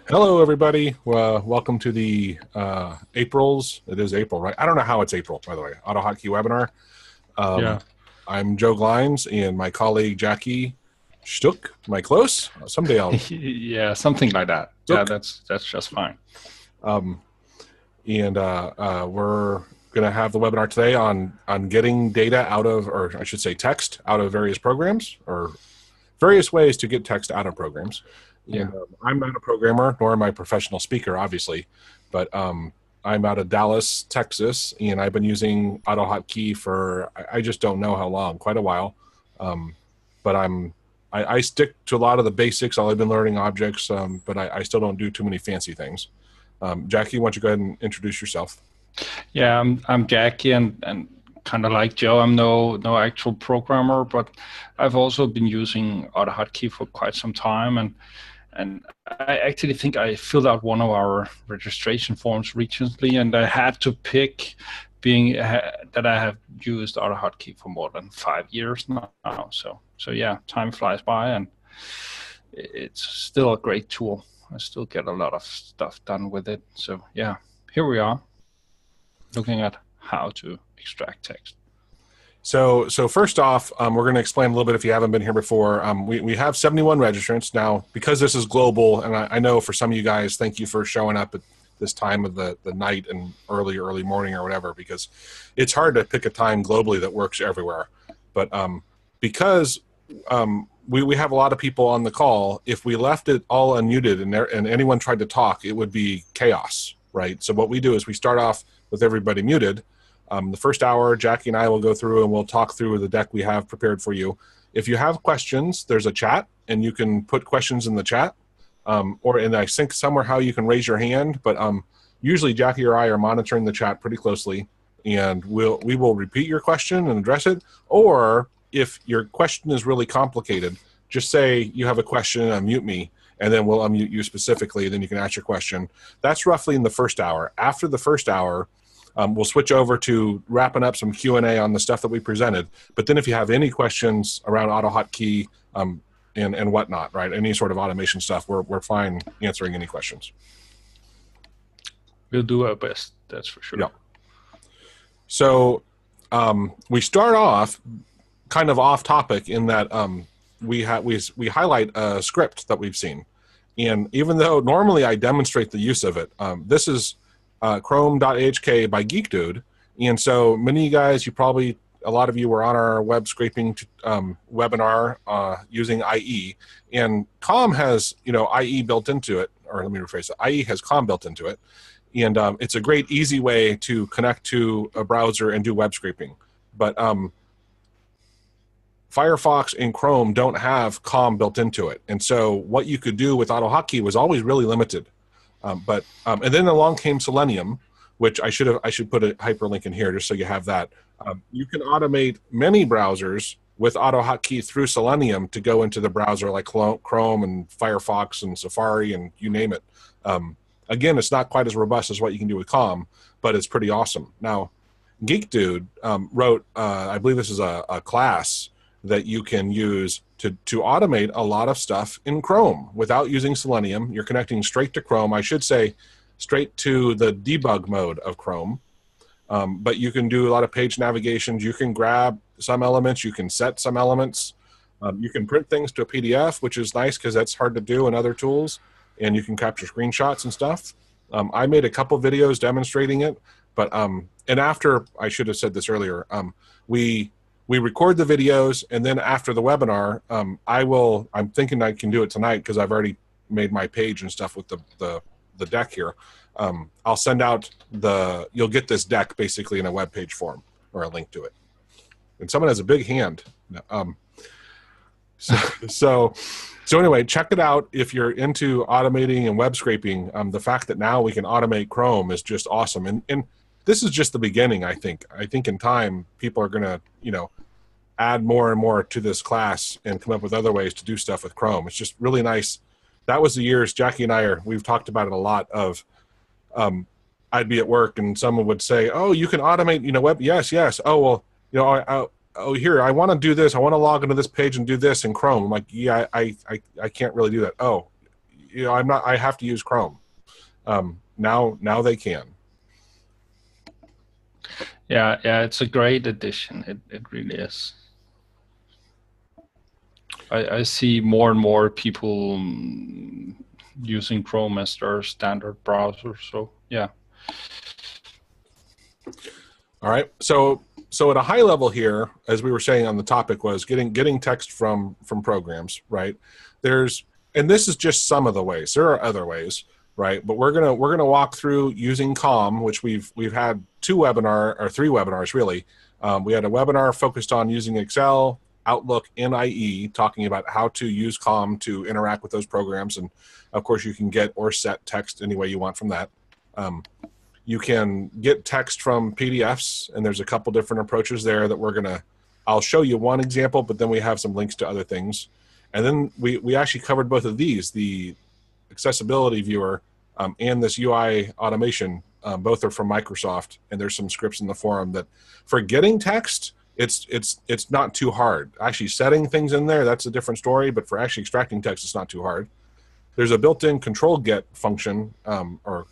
Hello, everybody. Welcome to the April's. It is April, right? I don't know how it's April, by the way. AutoHotkey webinar. Yeah. I'm Joe Glines, and my colleague Jackie Stuck. Am I close? Someday I'll. Yeah, something like that. Stuck. Yeah, that's just fine. We're going to have the webinar today on getting data out of, or I should say, text out of various programs, or various ways to get text out of programs. Yeah. And I'm not a programmer, nor am I a professional speaker, obviously, but I'm out of Dallas, Texas, and I've been using AutoHotkey for, I just don't know how long, quite a while. But I stick to a lot of the basics. I've been learning objects, but I still don't do too many fancy things. Jackie, why don't you go ahead and introduce yourself? Yeah, I'm Jackie, and kind of like Joe, I'm no actual programmer, but I've also been using AutoHotkey for quite some time, and I actually think I filled out one of our registration forms recently, and I had to pick that I have used AutoHotkey for more than 5 years now. So yeah, time flies by, and it's still a great tool. I still get a lot of stuff done with it. So yeah, here we are, looking at how to extract text. So first off, we're going to explain a little bit if you haven't been here before. We have 71 registrants now. Because this is global, and I know for some of you guys, thank you for showing up at this time of the night and early morning or whatever, because it's hard to pick a time globally that works everywhere. But because we have a lot of people on the call, if we left it all unmuted and anyone tried to talk, it would be chaos, right? So what we do is we start off with everybody muted. The first hour, Jackie and I will go through and we'll talk through the deck we have prepared for you. If you have questions, there's a chat, and you can put questions in the chat, and I think somewhere how you can raise your hand. But usually Jackie or I are monitoring the chat pretty closely, and we will repeat your question and address it. Or if your question is really complicated, just say you have a question, unmute me, and then we'll unmute you specifically. Then you can ask your question. That's roughly in the first hour. After the first hour, we'll switch over to wrapping up some Q&A on the stuff that we presented. But then if you have any questions around AutoHotkey and whatnot, right, any sort of automation stuff, we're fine answering any questions. We'll do our best, that's for sure. Yeah. So we start off kind of off topic in that we highlight a script that we've seen. And even though normally I demonstrate the use of it, this is Chrome.ahk by GeekDude. And so many of you guys, a lot of you were on our web scraping webinar using IE. And COM has, IE built into it, or let me rephrase it, IE has COM built into it. And it's a great, easy way to connect to a browser and do web scraping. But Firefox and Chrome don't have COM built into it. And so what you could do with AutoHotkey was always really limited. And then along came Selenium, which I should put a hyperlink in here just so you have that. You can automate many browsers with AutoHotkey through Selenium to go into the browser like Chrome and Firefox and Safari and you name it. Again, it's not quite as robust as what you can do with COM, but it's pretty awesome. Now, GeekDude wrote, I believe this is a class that you can use to automate a lot of stuff in Chrome without using Selenium. You're connecting straight to Chrome. I should say straight to the debug mode of Chrome. But you can do a lot of page navigations. You can grab some elements. You can set some elements. You can print things to a PDF, which is nice because that's hard to do in other tools. And you can capture screenshots and stuff. I made a couple videos demonstrating it. But and after, I should have said this earlier, we record the videos, and then after the webinar, I'm thinking I can do it tonight because I've already made my page and stuff with the deck here. I'll send out you'll get this deck basically in a web page form or a link to it. And someone has a big hand. So anyway, check it out if you're into automating and web scraping. The fact that now we can automate Chrome is just awesome. And this is just the beginning, I think. I think in time, people are going to, add more and more to this class and come up with other ways to do stuff with Chrome. It's just really nice. That was the years Jackie and we've talked about it a lot of, I'd be at work and someone would say, oh, you can automate, web. Yes. Oh, well, here, I want to do this. I want to log into this page and do this in Chrome. I'm like, yeah, I can't really do that. Oh, I have to use Chrome. Now they can. Yeah, it's a great addition. It really is. I see more and more people using Chrome as their standard browser. So yeah. All right. So at a high level here, as we were saying on the topic, was getting text from programs, right? And this is just some of the ways. There are other ways, right? But we're gonna walk through using COM, which we've had three webinars really. We had a webinar focused on using Excel, Outlook, and IE, talking about how to use COM to interact with those programs, and of course you can get or set text any way you want from that. You can get text from PDFs, and there's a couple different approaches there that I'll show you one example, but then we have some links to other things. And then we actually covered both of these, the accessibility viewer and this UI automation. Both are from Microsoft, and there's some scripts in the forum that for getting text, it's not too hard. Actually setting things in there, that's a different story, but for actually extracting text, it's not too hard. There's a built-in ControlGet function, or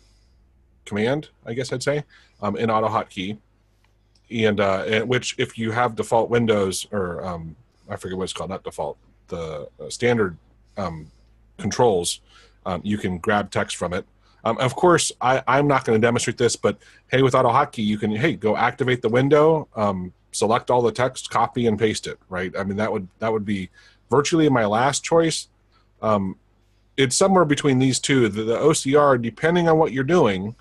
command, I guess I'd say, in AutoHotkey, and which if you have default Windows, or I forget what it's called, not default, the standard controls, you can grab text from it. Of course, I'm not going to demonstrate this, but hey, with AutoHotkey, you can go activate the window, select all the text, copy and paste it. Right? I mean, that would be virtually my last choice. It's somewhere between these two. The OCR, depending on what you're doing,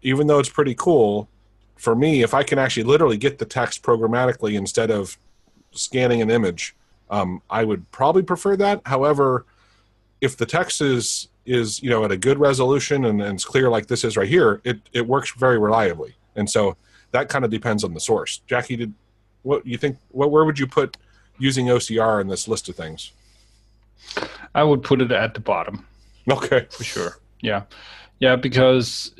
even though it's pretty cool, for me, if I can actually literally get the text programmatically instead of scanning an image, I would probably prefer that. However, if the text is at a good resolution and it's clear like this is right here, it works very reliably. And so that kind of depends on the source. Jackie, where would you put using OCR in this list of things? I would put it at the bottom. Okay. For sure. Yeah. Yeah, because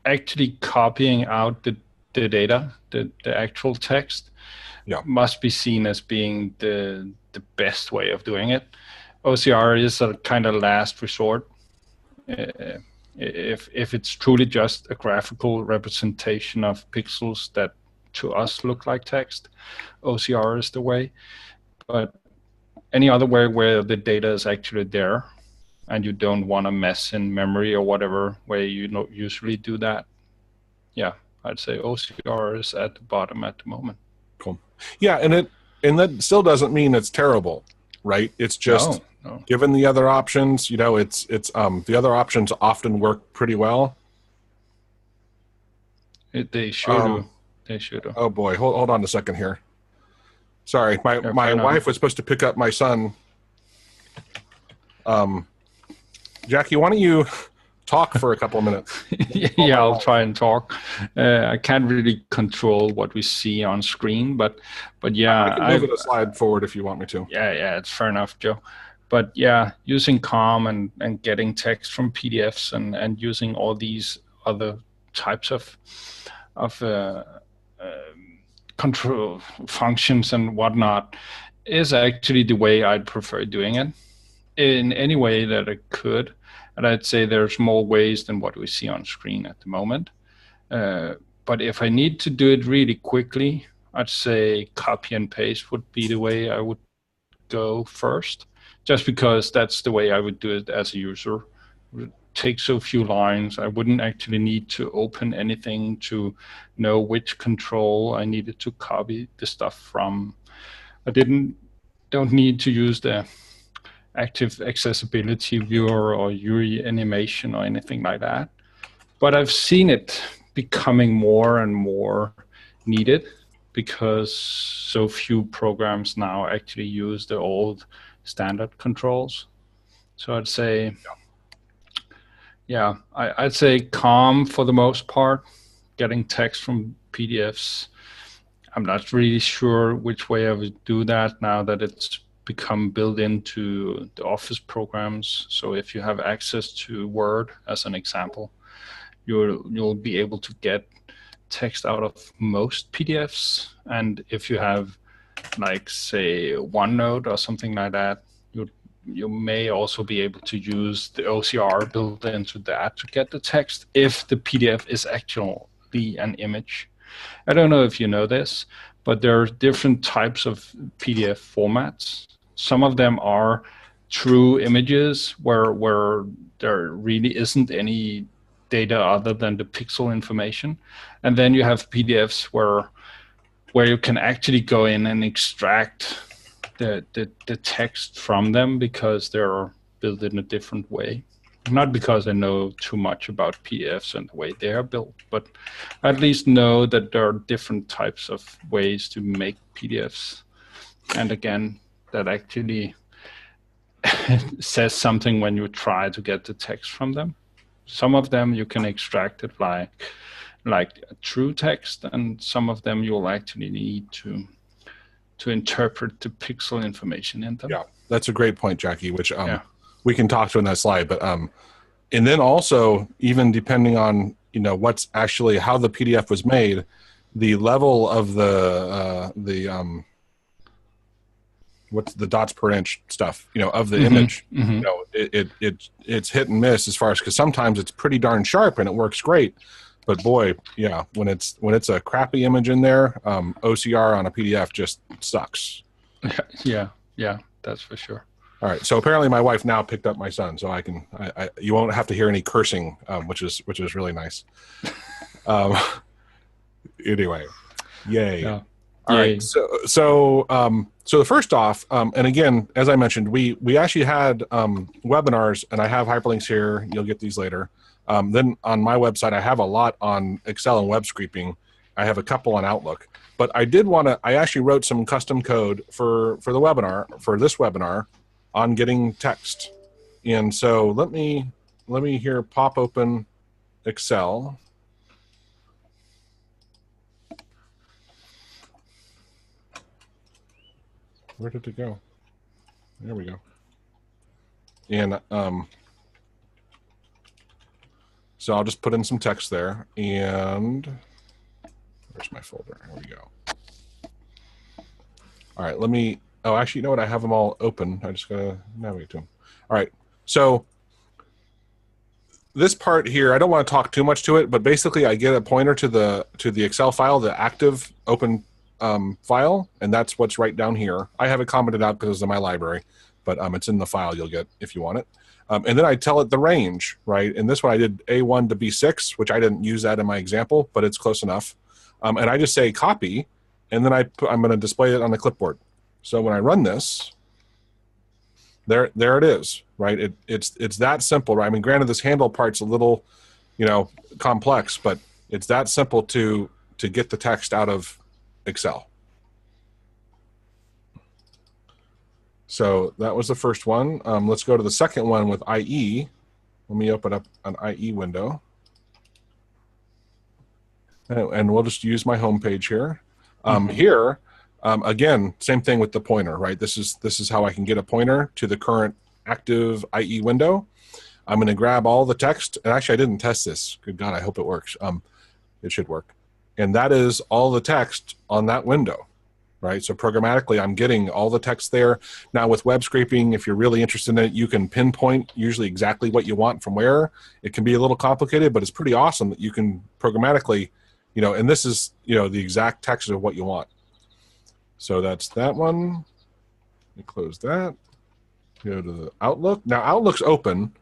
actually copying out the data, the actual text, must be seen as being the best way of doing it. OCR is a kind of last resort. If it's truly just a graphical representation of pixels that to us look like text, OCR is the way. But any other way where the data is actually there, and you don't want to mess in memory or whatever way you don't usually do that, yeah, I'd say OCR is at the bottom at the moment. Cool. Yeah, and that still doesn't mean it's terrible, right? It's just no. Given the other options, it's the other options often work pretty well. They sure do. They sure do. Oh boy, hold on a second here. Sorry, my wife was supposed to pick up my son. Jackie, why don't you talk for a couple of minutes? Yeah, I'll try and talk. I can't really control what we see on screen, but yeah. I can move it a slide forward if you want me to. Yeah, it's fair enough, Joe. But yeah, using COM and getting text from PDFs and using all these other types of control functions and whatnot is actually the way I'd prefer doing it in any way that I could. And I'd say there's more ways than what we see on screen at the moment. But if I need to do it really quickly, I'd say copy and paste would be the way I would go first, just because that's the way I would do it as a user. It takes so few lines. I wouldn't actually need to open anything to know which control I needed to copy the stuff from. I don't need to use the active accessibility viewer or UI animation or anything like that. But I've seen it becoming more and more needed because so few programs now actually use the old standard controls. So I'd say, I'd say COM for the most part, getting text from PDFs. I'm not really sure which way I would do that now that it's become built into the Office programs. So if you have access to Word, as an example, you'll be able to get text out of most PDFs. And if you have, like, say, OneNote or something like that, you'd you may also be able to use the OCR built into that to get the text if the PDF is actually an image. I don't know if you know this, but there are different types of PDF formats. Some of them are true images where there really isn't any data other than the pixel information. And then you have PDFs where you can actually go in and extract the text from them because they're built in a different way. Not because I know too much about PDFs and the way they are built, but I at least know that there are different types of ways to make PDFs. And again, that actually says something when you try to get the text from them. Some of them you can extract it like a true text, and some of them you'll actually need to interpret the pixel information in them. Yeah, that's a great point, Jackie, which we can talk to in that slide. But and then also, even depending on what's actually how the PDF was made, the level of what's the dots per inch stuff, of the image, it's hit and miss as far as, because sometimes it's pretty darn sharp and it works great. But boy, yeah, when it's a crappy image in there, OCR on a PDF just sucks. Yeah, that's for sure. All right, so apparently my wife now picked up my son, so you won't have to hear any cursing, which is really nice. Anyway, yay! Yeah. All right, so the first off, and again, as I mentioned, we actually had webinars, and I have hyperlinks here. You'll get these later. Then on my website, I have a lot on Excel and web scraping. I have a couple on Outlook, but I actually wrote some custom code for this webinar on getting text. And so let me here pop open Excel. Where did it go? There we go. And so I'll just put in some text there, and where's my folder? Here we go. All right, actually, you know what? I have them all open. I just gotta navigate to them. All right, so this part here, I don't want to talk too much to it, but basically I get a pointer to the Excel file, the active open file, and that's what's right down here. I have it commented out because it's in my library, but it's in the file you'll get if you want it. And then I tell it the range, right? And this one I did A1 to B6, which I didn't use that in my example, but it's close enough. And I just say copy, and then I'm going to display it on the clipboard. So when I run this, there it is, right? It's that simple, right? I mean, granted, this handle part's a little, complex, but it's that simple to get the text out of Excel. So that was the first one. Let's go to the second one with IE. Let me open up an IE window. And we'll just use my home page here. Here, again, same thing with the pointer, right? This is how I can get a pointer to the current active IE window. I'm going to grab all the text. And actually, I didn't test this. Good God, I hope it works. It should work. And that is all the text on that window. Right, so programmatically, I'm getting all the text there. Now, with web scraping, if you're really interested in it, you can pinpoint usually exactly what you want from where. It can be a little complicated, but it's pretty awesome that you can programmatically, and this is, the exact text of what you want. So that's that one. Let me close that. Go to the Outlook. Now, Outlook's open.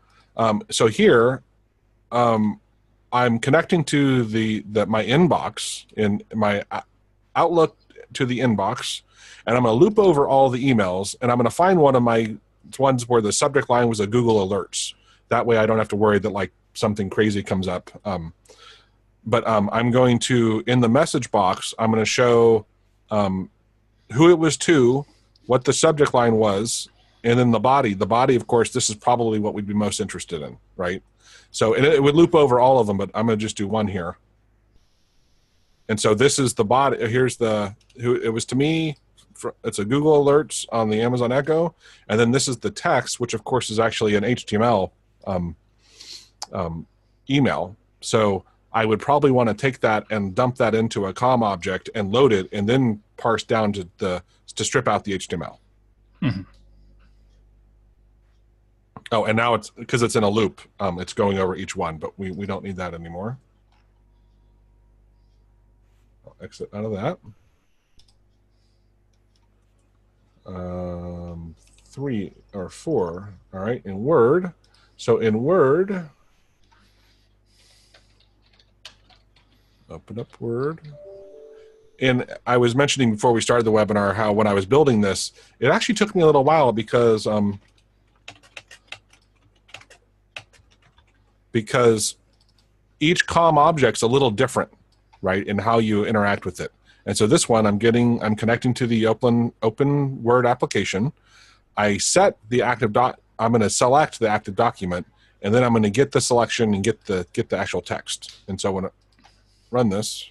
So here, I'm connecting to my inbox in my Outlook to the inbox, and I'm going to loop over all the emails, and I'm going to find one of my ones where the subject line was a Google Alerts. That way I don't have to worry that like something crazy comes up. But I'm going to, in the message box, I'm going to show who it was to, what the subject line was, and then the body. The body, of course, this is probably what we'd be most interested in, right? So it would loop over all of them, but I'm going to just do one here. And so this is the body. Here's who it was to me. It's a Google Alerts on the Amazon Echo. And then this is the text, which of course is actually an HTML email. So I would probably want to take that and dump that into a COM object and load it, and then parse down to strip out the HTML. Mm-hmm. Oh, and now it's because it's in a loop. It's going over each one, but we don't need that anymore. I'll exit out of that. 3 or 4. All right, in Word. So in Word, open up Word. And I was mentioning before we started the webinar how when I was building this, it actually took me a little while because each COM object's a little different, right, in how you interact with it. And so this one, I'm connecting to the open Word application. I set the active I'm going to select the active document, and then I'm going to get the selection and get the actual text. And so when I run this,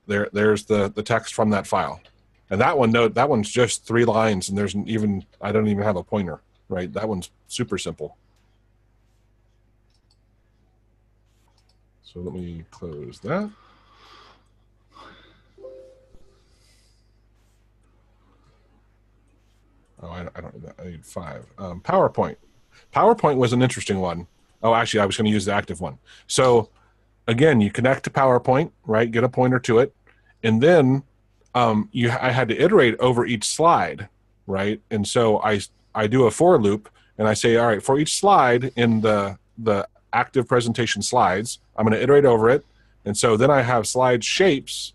there's the text from that file. And that one's just 3 lines, and I don't even have a pointer, right? That one's super simple. So let me close that. Oh, I don't need that. I need 5. PowerPoint. PowerPoint was an interesting one. Oh, actually, I was going to use the active one. So again, you connect to PowerPoint, right? Get a pointer to it, and then I had to iterate over each slide, right? And so I do a for loop, and I say, all right, for each slide in the active presentation slides, I'm going to iterate over it, and so then I have slide shapes,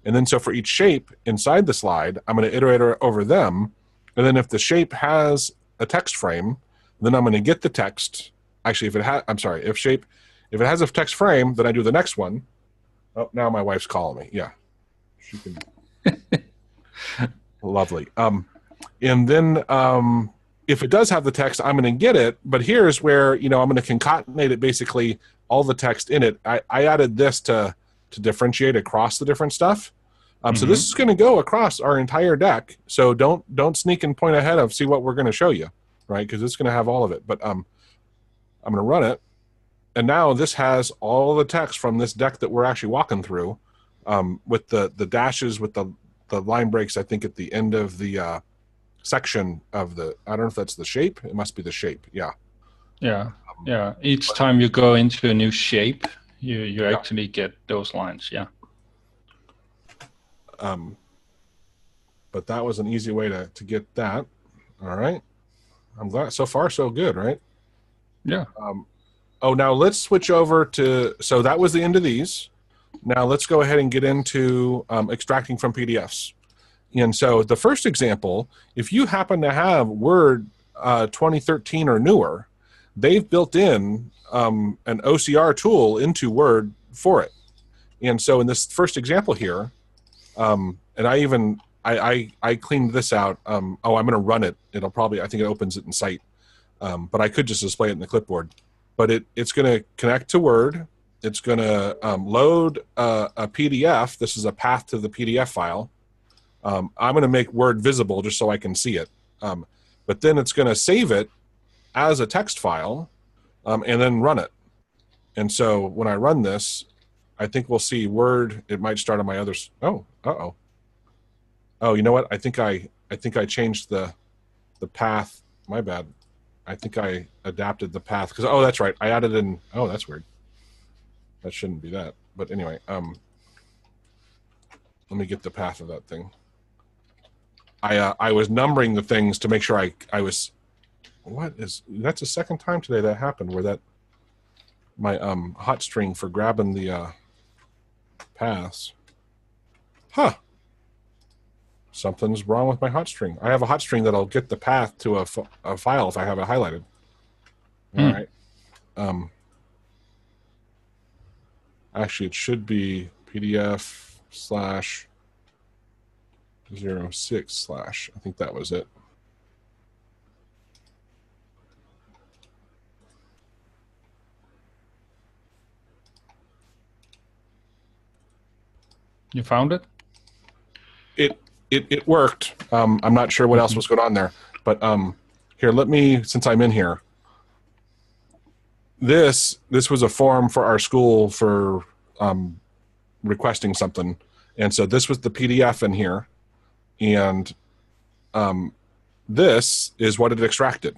and then so for each shape inside the slide, I'm going to iterate over them, and then if the shape has a text frame, then I'm going to get the text. Actually, if it has a text frame, then I do the next one. Oh, now my wife's calling me. Yeah, she can. Lovely. And then if it does have the text, I'm going to get it. But here's where I'm going to concatenate it. Basically, all the text in it. I added this to differentiate across the different stuff. So this is going to go across our entire deck. So don't sneak and point ahead of see what we're going to show you, right? Because it's going to have all of it. But I'm going to run it. And now this has all the text from this deck that we're actually walking through, with the dashes, with the line breaks, I think, at the end of the section of the, I don't know if that's the shape. It must be the shape, yeah. Yeah, yeah. Each time you go into a new shape, you actually get those lines, yeah. But that was an easy way to get that. All right. I'm glad. So far, so good, right? Yeah. Oh, now let's switch over to, so that was the end of these. Now let's go ahead and get into extracting from PDFs. And so the first example, if you happen to have Word 2013 or newer, they've built in an OCR tool into Word for it. And so in this first example here, and I cleaned this out. I'm going to run it. I think it opens it in Sight. But I could just display it in the clipboard. But it's going to connect to Word. It's going to load a PDF. This is a path to the PDF file. I'm going to make Word visible just so I can see it. But then it's going to save it as a text file and then run it. And so when I run this, I think we'll see Word. It might start on my others. Oh, uh-oh. Oh, you know what? I think I changed the path. My bad. I think I adapted the path because, oh, that's right. I added in, oh, that's weird. That shouldn't be that. But anyway, let me get the path of that thing. I was numbering the things to make sure I was, that's the second time today that happened where that, my hot string for grabbing the paths. Huh. Something's wrong with my hot string. I have a hot string that'll get the path to a file if I have it highlighted. All right. Actually, it should be PDF/06/ I think that was it. You found it? It worked. I'm not sure what else was going on there, but here, let me, since I'm in here, this was a form for our school for requesting something, and so this was the PDF in here, and this is what it extracted.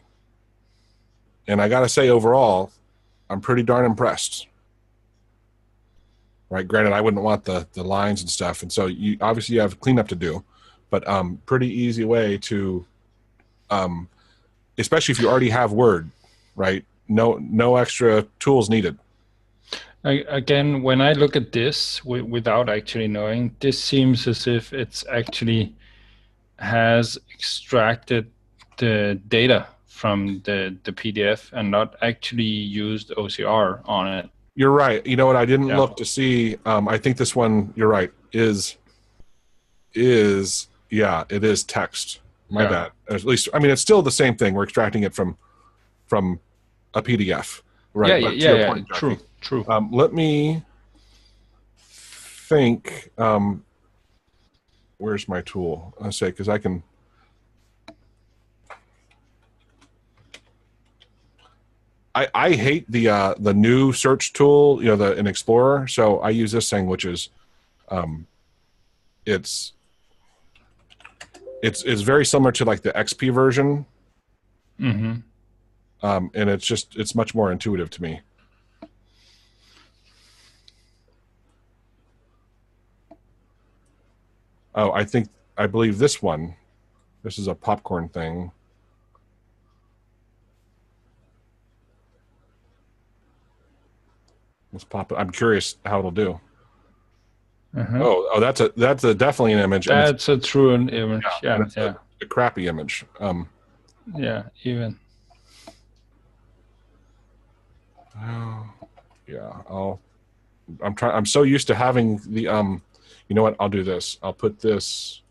And I got to say, overall, I'm pretty darn impressed. Right. Granted, I wouldn't want the lines and stuff. And so you obviously have cleanup to do, but pretty easy way to, especially if you already have Word, right? No extra tools needed. Again, when I look at this without actually knowing, this seems as if it's actually has extracted the data from the PDF and not actually used OCR on it. You're right. You know what? I didn't look to see. I think this one, you're right, is yeah, it is text. My bad. At least, I mean, it's still the same thing. We're extracting it from a PDF, right? Yeah. True. Let me think. Where's my tool? I say because I can. I hate the new search tool, you know, in Explorer. So I use this thing, which is, it's very similar to like the XP version. Mm-hmm. And it's much more intuitive to me. Oh, I believe this one. This is a popcorn thing. Let's pop it. I'm curious how it'll do. Uh-huh. Oh, that's definitely an image. That's a true image. Yeah. A crappy image. Yeah, even. Yeah, I'm so used to having the you know what? I'll do this. I'll put this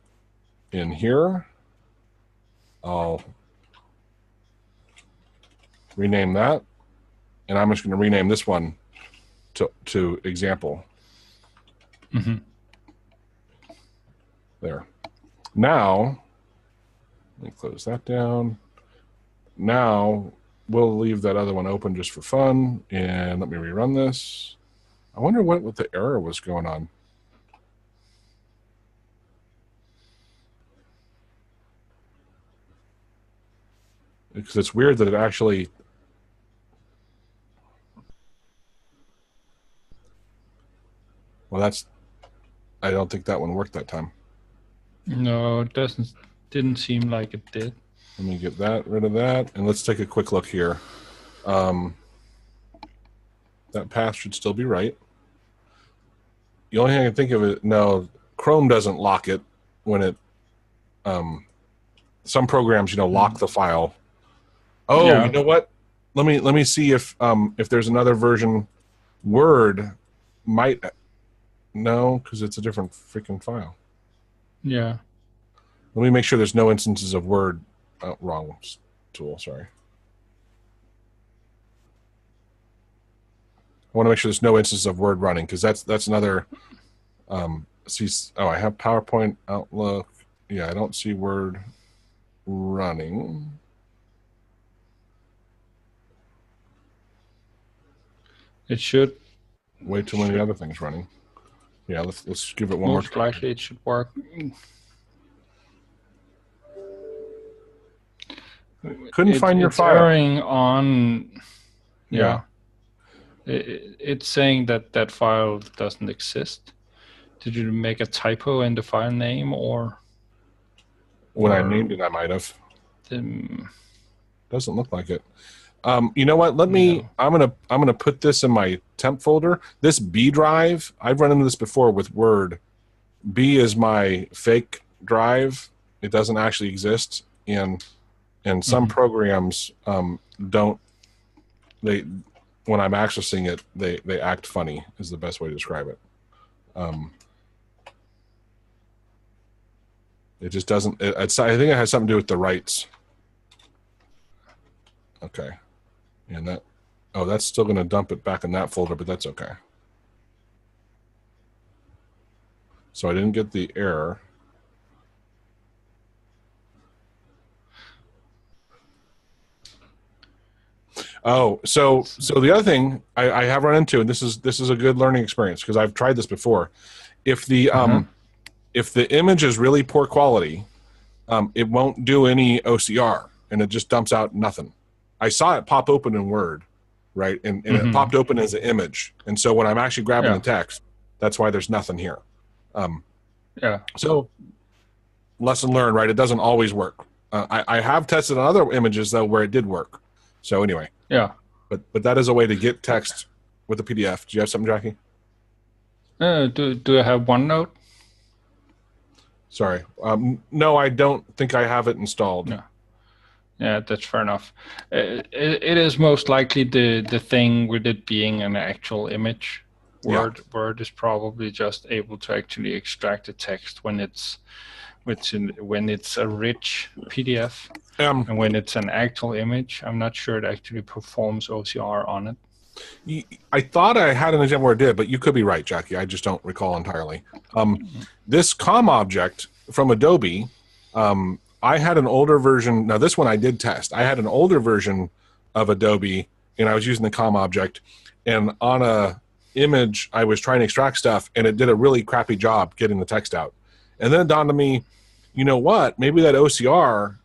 in here. I'll rename that, and I'm just going to rename this one to example. Mm-hmm. There. Now, let me close that down. Now we'll leave that other one open just for fun, and let me rerun this. I wonder what the error was going on. Because it's weird that it actually. Well, I don't think that one worked that time. No, it didn't seem like it did. Let me get rid of that, and let's take a quick look here. That path should still be right. The only thing I can think of is, no, Chrome doesn't lock it when it, some programs, you know, lock the file. Oh, yeah. You know what? Let me see if there's another version. Word might, no, because it's a different freaking file. Yeah. Let me make sure there's no instances of Word. Oh, wrong tool, sorry. I want to make sure there's no instances of Word running, because that's another. I have PowerPoint, Outlook. Yeah, I don't see Word running. It should. Way too many other things running. Yeah, let's give it one more try. Most likely it should work. Couldn't find your file. It's erroring on. Yeah. It's saying that file doesn't exist. Did you make a typo in the file name, or? When I named it, I might have. Doesn't look like it. You know what? Let me. No. I'm gonna put this in my temp folder. This B drive. I've run into this before with Word. B is my fake drive. It doesn't actually exist, and some programs don't. When I'm accessing it, they act funny. Is the best way to describe it. It just doesn't. I think it has something to do with the rights. Okay. And that's still going to dump it back in that folder, but that's okay. So I didn't get the error. Oh, so the other thing I have run into, and this is a good learning experience because I've tried this before. If the image is really poor quality, it won't do any OCR, and it just dumps out nothing. I saw it pop open in Word, right? And it popped open as an image. And so when I'm actually grabbing the text, that's why there's nothing here. So lesson learned, right? It doesn't always work. I have tested on other images though where it did work. So anyway, but that is a way to get text with a PDF. Do you have something, Jackie? Do I have OneNote? Sorry, no, I don't think I have it installed. No. Yeah, that's fair enough. It is most likely the thing with it being an actual image. Word is probably just able to actually extract the text when it's a rich PDF, and when it's an actual image, I'm not sure it actually performs OCR on it. I thought I had an example where it did, but you could be right, Jackie. I just don't recall entirely. This COM object from Adobe, I had an older version. Now, this one I did test. I had an older version of Adobe, and I was using the COM object, and on a image, I was trying to extract stuff, and it did a really crappy job getting the text out. And then it dawned on me, you know what? Maybe that OCR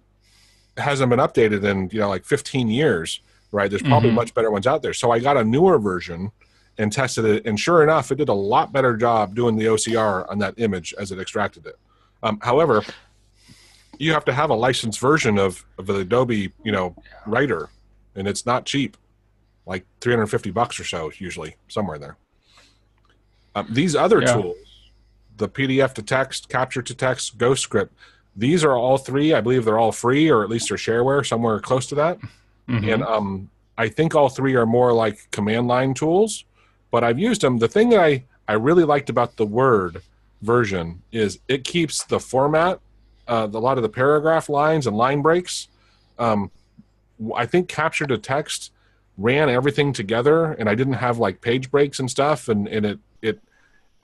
hasn't been updated in, like 15 years, right? There's probably much better ones out there. So I got a newer version and tested it, and sure enough, it did a lot better job doing the OCR on that image as it extracted it. However, you have to have a licensed version of the Adobe, Writer, and it's not cheap, like $350 or so, usually somewhere there. These other tools, the PDF to text, capture to text, Ghost Script, these are all three. I believe they're all free, or at least they're shareware, somewhere close to that. And I think all three are more like command line tools, but I've used them. The thing that I really liked about the Word version is it keeps the format, a lot of the paragraph lines and line breaks. I think capture to text ran everything together, and I didn't have like page breaks and stuff, and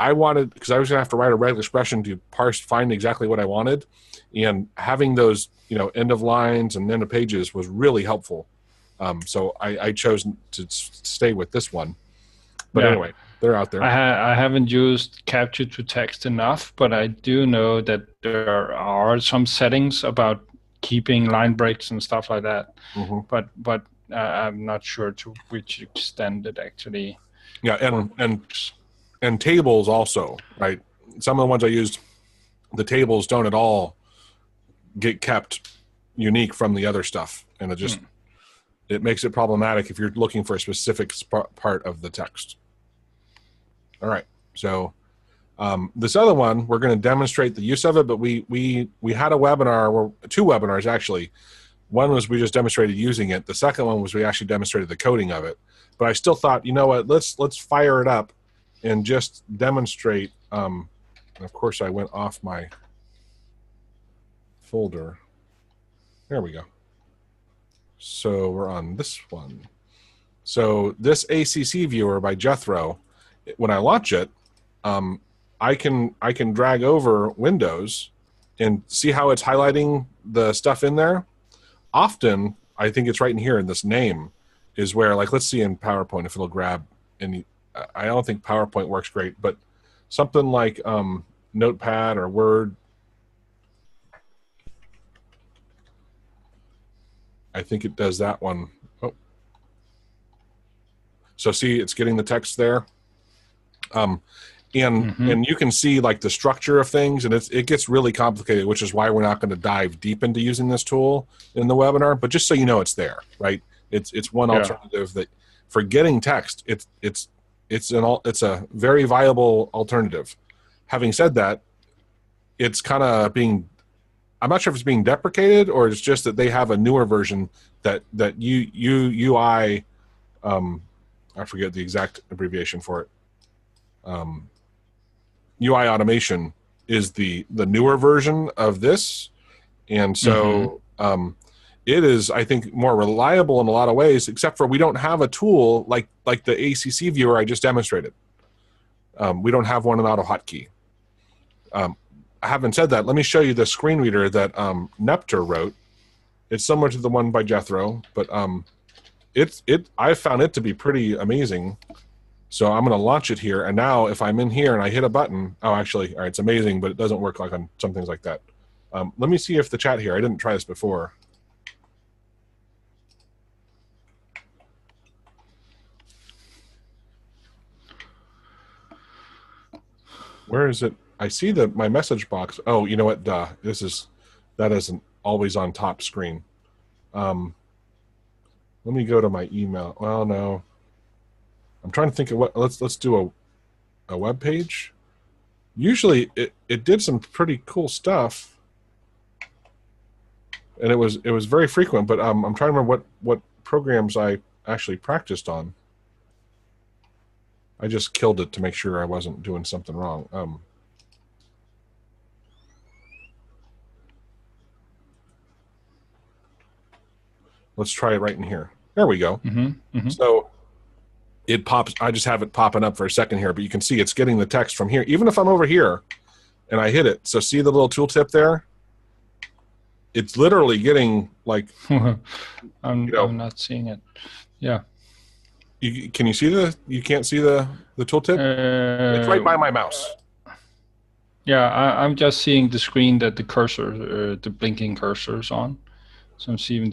I wanted, because I was gonna have to write a regular expression to find exactly what I wanted, and having those end of lines and end of pages was really helpful. So I chose to stay with this one. But anyway, they're out there. I haven't used capture to text enough, but I do know that there are some settings about keeping line breaks and stuff like that. But I'm not sure to which extent it actually. And tables also, right? Some of the ones I used, the tables don't at all get kept unique from the other stuff, and it makes it problematic if you're looking for a specific part of the text. All right, so this other one, we're going to demonstrate the use of it, but we had a webinar, two webinars actually. One was we just demonstrated using it. The second one was we actually demonstrated the coding of it. But I still thought, you know what, let's fire it up and just demonstrate. And of course, I went off my folder. There we go. So we're on this one. So this CCViewer by Jethro, when I launch it, I can drag over Windows and see how it's highlighting the stuff in there. Often, I think it's right in here in this name is where, like, let's see in PowerPoint if it'll grab any. I don't think PowerPoint works great, but something like Notepad or Word, I think it does that one. Oh. So see, it's getting the text there. And you can see like the structure of things, and it gets really complicated, which is why we're not going to dive deep into using this tool in the webinar. But just so you know, it's there, right? It's one alternative that for getting text, it's a very viable alternative. Having said that, it's kind of being, I'm not sure if it's being deprecated or it's just that they have a newer version that UI, I forget the exact abbreviation for it. UI automation is the newer version of this, and so it is, I think, more reliable in a lot of ways. Except for we don't have a tool like the CCViewer I just demonstrated. We don't have one in AutoHotkey. Having said that, let me show you the screen reader that Nepter wrote. It's similar to the one by Jethro, but I found it to be pretty amazing. So I'm going to launch it here, and now if I'm in here and I hit a button, oh, actually, all right, it's amazing, but it doesn't work like on some things like that. Let me see if the chat here, I didn't try this before. Where is it? I see my message box. Oh, you know what? Duh. That isn't always on top screen. Let me go to my email. Well, no. I'm trying to think of what. Let's do a web page. Usually, it did some pretty cool stuff, and it was very frequent. But I'm trying to remember what programs I actually practiced on. I just killed it to make sure I wasn't doing something wrong. Let's try it right in here. There we go. So it pops. I just have it popping up for a second here, but you can see it's getting the text from here. Even if I'm over here and I hit it, so see the little tooltip there? It's literally getting like. I'm not seeing it. Yeah. Can you see you can't see the tooltip? It's right by my mouse. Yeah, I'm just seeing the screen that the cursor, the blinking cursor is on. So I'm seeing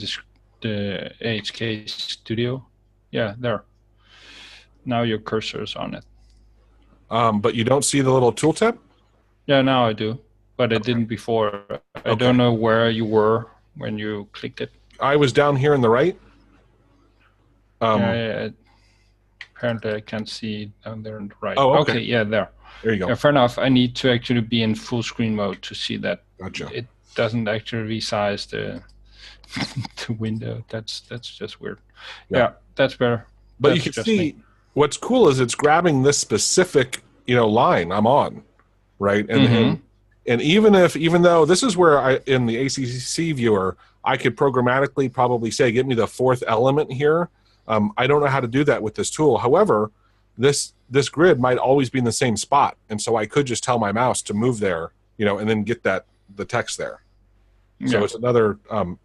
the AHK Studio. Yeah, there. Now your cursor is on it. But you don't see the little tooltip? Yeah, now I do, but I didn't before. I don't know where you were when you clicked it. I was down here in the right. Yeah, apparently I can't see down there on the right. Oh, okay. Yeah, there. There you go. Yeah, fair enough. I need to actually be in full screen mode to see that. Gotcha. It doesn't actually resize the the window. That's just weird. Yeah, that's better. But you can see what's cool is it's grabbing this specific line I'm on, right? And and even though this is where in the CCViewer I could programmatically probably say get me the fourth element here. I don't know how to do that with this tool. However, this grid might always be in the same spot, and so I could just tell my mouse to move there, and then get the text there. So it's another.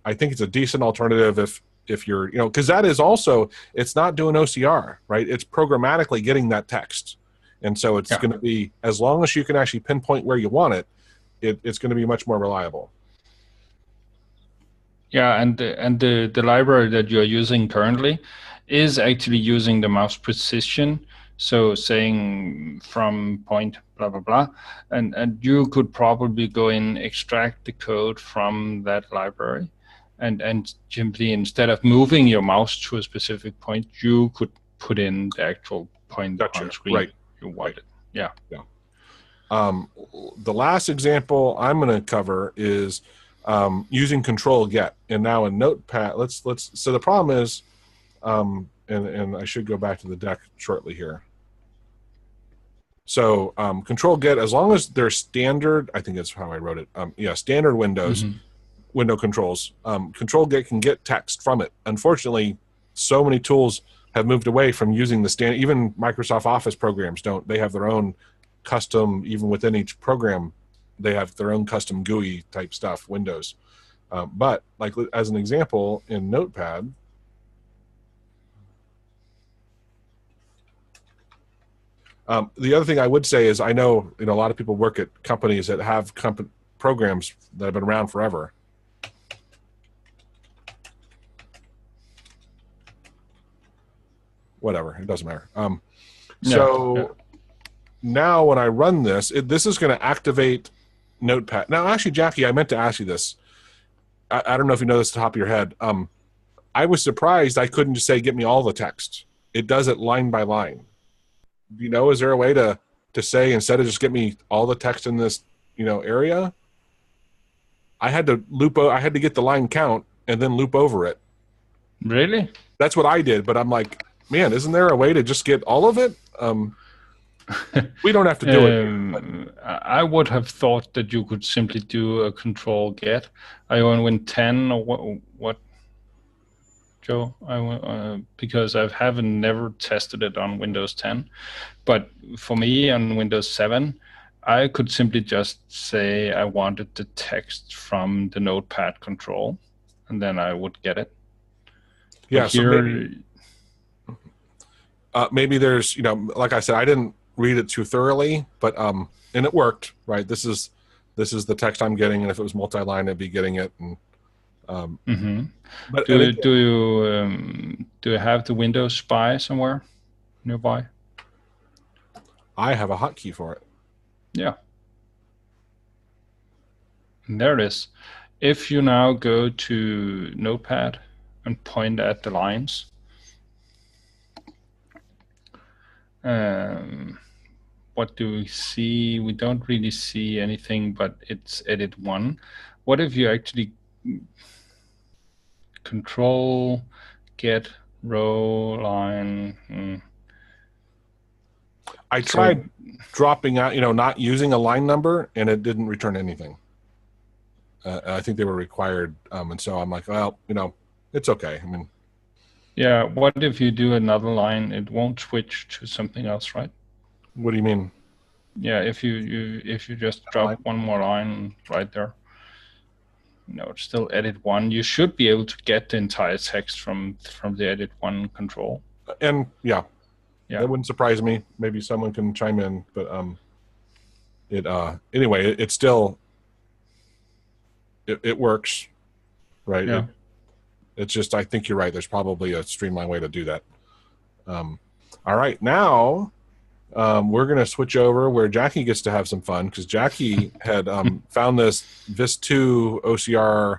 I think it's a decent alternative if you're because that is also it's not doing OCR, right? It's programmatically getting that text, and so it's going to be as long as you can actually pinpoint where you want it, it's going to be much more reliable. Yeah, and the library that you are using currently is actually using the mouse precision. So saying from point blah blah blah, and you could probably go in, extract the code from that library, and simply instead of moving your mouse to a specific point, you could put in the actual point on screen you wanted. Yeah. The last example I'm going to cover is using ControlGet, and now in Notepad. So the problem is, and I should go back to the deck shortly here. So ControlGet, as long as they're standard, I think that's how I wrote it. Standard Windows, window controls. ControlGet can get text from it. Unfortunately, so many tools have moved away from using the standard. Even Microsoft Office programs don't. They have their own custom, even within each program, they have their own custom GUI type stuff, Windows. But like as an example, in Notepad, the other thing I would say is I know a lot of people work at companies that have programs that have been around forever. Whatever, it doesn't matter. Now when I run this, this is going to activate Notepad. Now, actually, Jackie, I meant to ask you this. I don't know if you know this at the top of your head. I was surprised I couldn't just say, get me all the text. It does it line by line. Do you know, is there a way to say, instead of just get me all the text in this, area? I had to get the line count and then loop over it. Really? That's what I did, but I'm like, man, isn't there a way to just get all of it? We don't have to do it. I would have thought that you could simply do a ControlGet. Are you on Win 10 or what, Joe? Because I haven't never tested it on Windows 10. But for me on Windows 7, I could simply just say I wanted the text from the Notepad control, and then I would get it. Yeah, so maybe there's, like I said, I didn't read it too thoroughly, but and it worked, right? This is the text I'm getting, and if it was multi-line, I'd be getting it. And but do you have the Windows Spy somewhere nearby? I have a hotkey for it. Yeah. And there it is. If you now go to Notepad and point at the lines, what do we see? We don't really see anything, but it's edit 1. What if you actually ControlGet row line? I tried dropping out, not using a line number, and it didn't return anything. I think they were required, and so I'm like, well, it's okay. I mean, yeah. What if you do another line? It won't switch to something else, right? What do you mean? Yeah, if you just drop one more line right there. It's still edit 1. You should be able to get the entire text from the edit 1 control. And yeah, that wouldn't surprise me. Maybe someone can chime in, but anyway, it still it works, right? Yeah. It's just, I think you're right. There's probably a streamlined way to do that. All right, now we're going to switch over where Jackie gets to have some fun, because Jackie had found this VIS2 OCR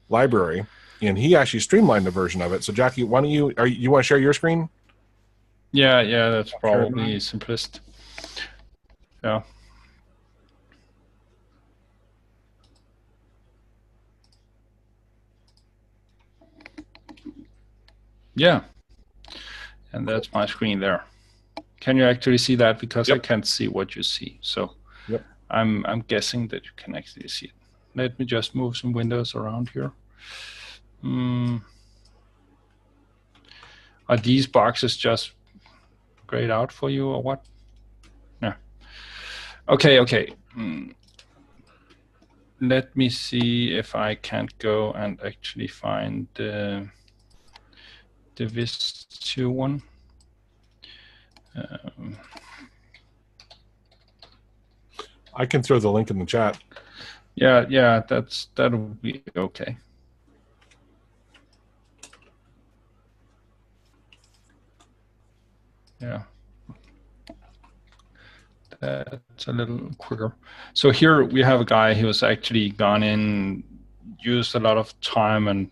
library, and he actually streamlined a version of it. So Jackie, why don't you want to share your screen? Yeah, that's probably simplest. Yeah. Yeah. And that's my screen there. Can you actually see that? Because I can't see what you see. So I'm guessing that you can actually see it. Let me just move some windows around here. Are these boxes just grayed out for you or what? Yeah. Okay. Let me see if I can't go and actually find the VIS2 one. I can throw the link in the chat. Yeah, that'll be okay. Yeah, that's a little quicker. So here we have a guy who has actually gone in, used a lot of time and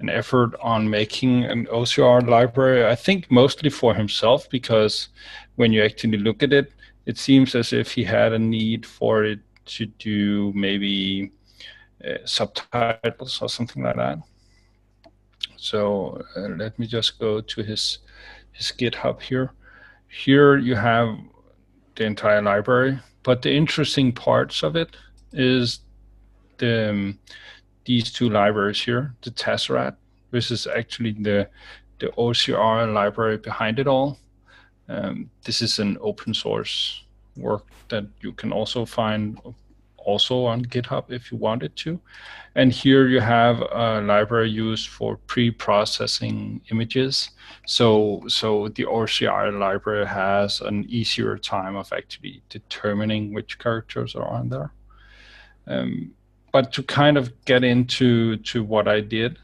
effort on making an OCR library, I think mostly for himself, because when you actually look at it, it seems as if he had a need for it to do maybe subtitles or something like that. So let me just go to his GitHub here. Here you have the entire library, but the interesting parts of it is these two libraries here, the Tesseract, which is actually the OCR library behind it all. This is an open source work that you can also find also on GitHub if you wanted to. And here you have a library used for pre-processing images. So the OCR library has an easier time of actually determining which characters are on there. But to kind of get into what I did,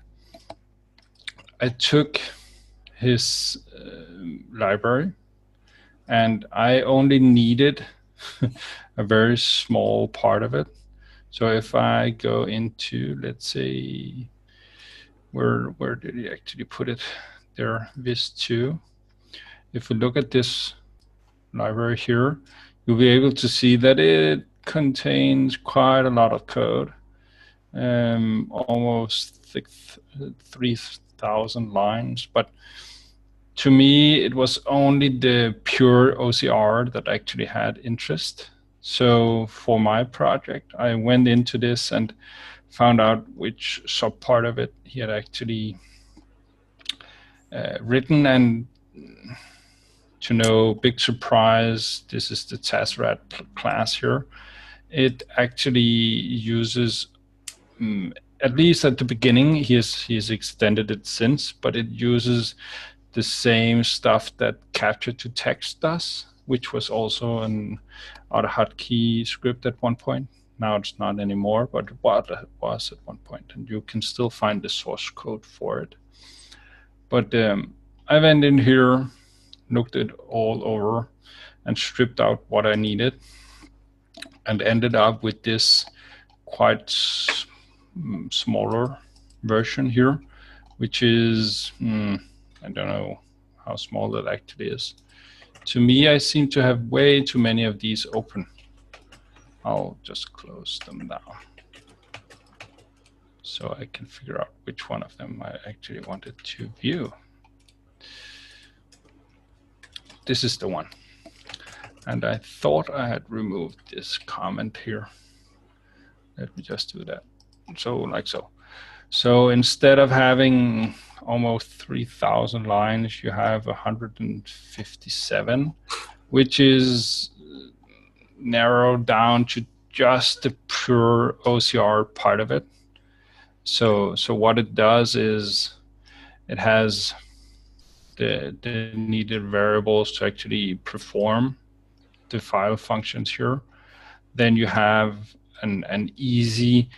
I took his library, and I only needed a very small part of it. So if I go into, let's say, where did he actually put it? There, VIS2. If we look at this library here, you'll be able to see that it contains quite a lot of code, almost 3,000 lines. But to me, it was only the pure OCR that actually had interest. So for my project, I went into this and found out which subpart of it he had actually written. And to no big surprise, this is the Tesseract class here. It actually uses, at least at the beginning, he's extended it since, but it uses the same stuff that capture to text does, which was also an AutoHotkey script at one point. Now it's not anymore, but what it was at one point, and you can still find the source code for it. But I went in here, looked it all over, and stripped out what I needed. and ended up with this quite smaller version here, which is, I don't know how small that actually is. To me, I seem to have way too many of these open. I'll just close them down so I can figure out which one of them I actually wanted to view. This is the one. And I thought I had removed this comment here. Let me just do that. So like so. So instead of having almost 3,000 lines, you have 157, which is narrowed down to just the pure OCR part of it. So what it does is it has the needed variables to actually perform the file functions here. Then you have an easy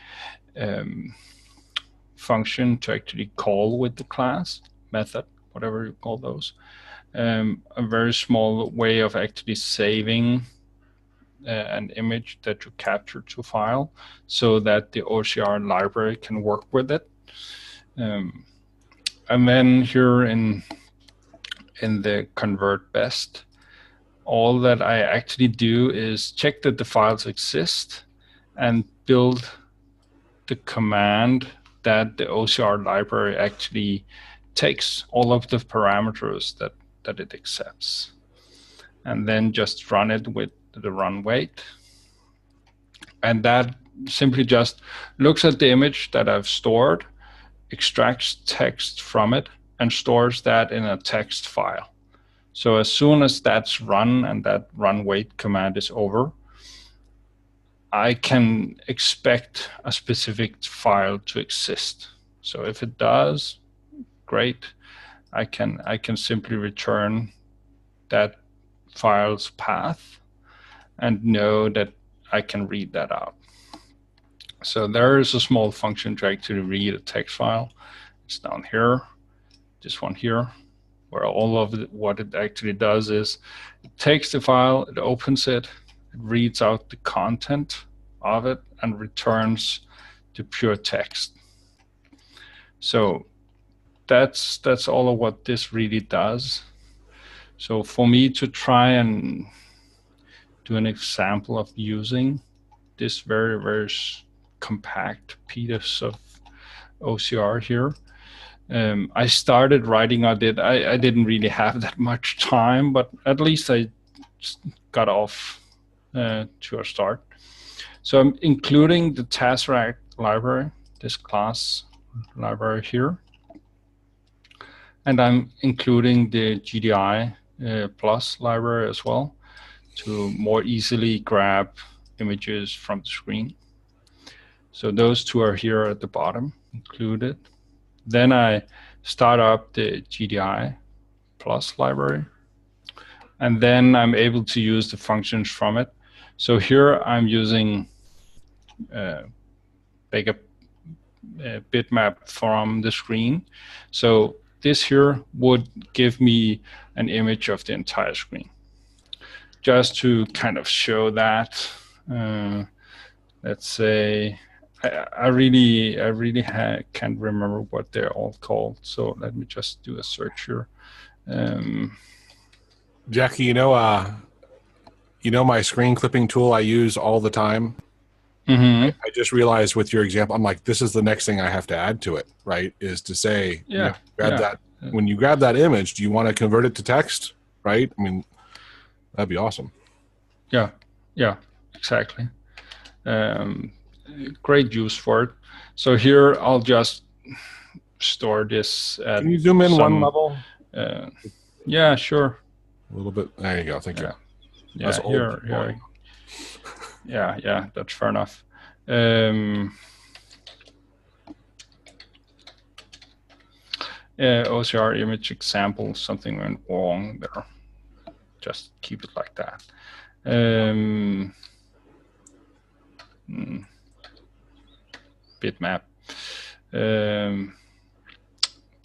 function to actually call with the class, method, whatever you call those. A very small way of actually saving an image that you capture to file so that the OCR library can work with it. And then here in the convert best, all that I actually do is check that the files exist and build the command that the OCR library actually takes all of the parameters that it accepts, and then just run it with the run wait. And that simply just looks at the image that I've stored, extracts text from it, and stores that in a text file. So as soon as that's run and that run wait command is over, I can expect a specific file to exist. So if it does, great. I can simply return that file's path and know that I can read that out. So there is a small function to actually read a text file. It's down here, this one here, where all of what it actually does is it takes the file, it opens it, it reads out the content of it, and returns the pure text. So that's all of what this really does. So for me to try and do an example of using this very, very compact piece of OCR here, I started writing on it. I didn't really have that much time, but at least I got off to a start. So I'm including the Tesseract library, this class library here. And I'm including the GDI plus library as well to more easily grab images from the screen. So those two are here at the bottom included. Then I start up the GDI plus library, and then I'm able to use the functions from it. So here I'm using make a bitmap from the screen. So this here would give me an image of the entire screen. Just to kind of show that, let's say, I really can't remember what they're all called. So let me just do a search here. Jackie, you know my screen clipping tool I use all the time? Mm-hmm. I just realized with your example, I'm like, this is the next thing I have to add to it, right? Is to say, that when you grab that image, do you want to convert it to text, right? I mean, that'd be awesome. Yeah, exactly. Great use for it. So here I'll just store this at Can you zoom in one level? Yeah, sure. A little bit. There you go. Thank you. Yeah, that's here. Yeah, that's fair enough. OCR image example, something went wrong there. Just keep it like that. Bitmap.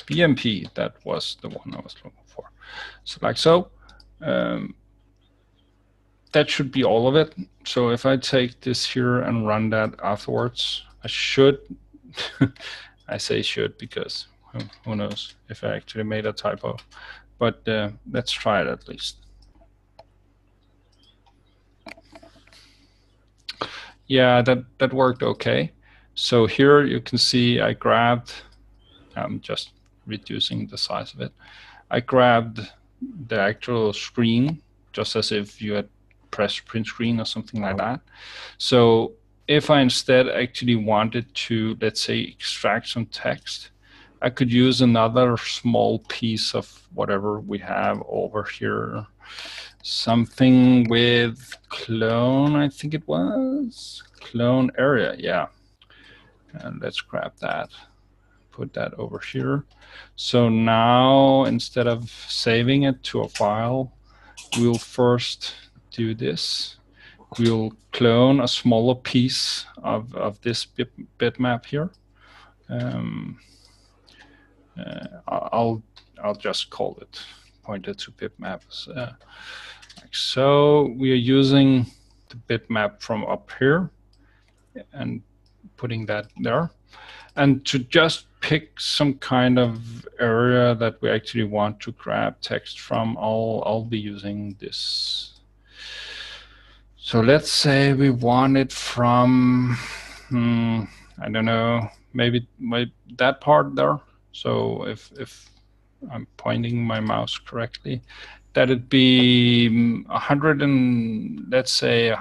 BMP, that was the one I was looking for. So like so. that should be all of it. So if I take this here and run that afterwards, I should, I say should because who knows if I actually made a typo, but let's try it at least. Yeah, that worked okay. So here you can see I grabbed, I'm just reducing the size of it. I grabbed the actual screen, just as if you had pressed print screen or something like that. So if I instead actually wanted to, let's say, extract some text, I could use another small piece of whatever we have over here. Something with clone, I think it was. Clone area, yeah. And let's grab that, put that over here. So now, instead of saving it to a file, we'll first do this. We'll clone a smaller piece of this bitmap here. I'll just call it pointer to bitmaps. Like so, we are using the bitmap from up here and putting that there. And to just pick some kind of area that we actually want to grab text from, I'll be using this. So let's say we want it from, I don't know, maybe that part there. So if I'm pointing my mouse correctly, that'd be 100 and let's say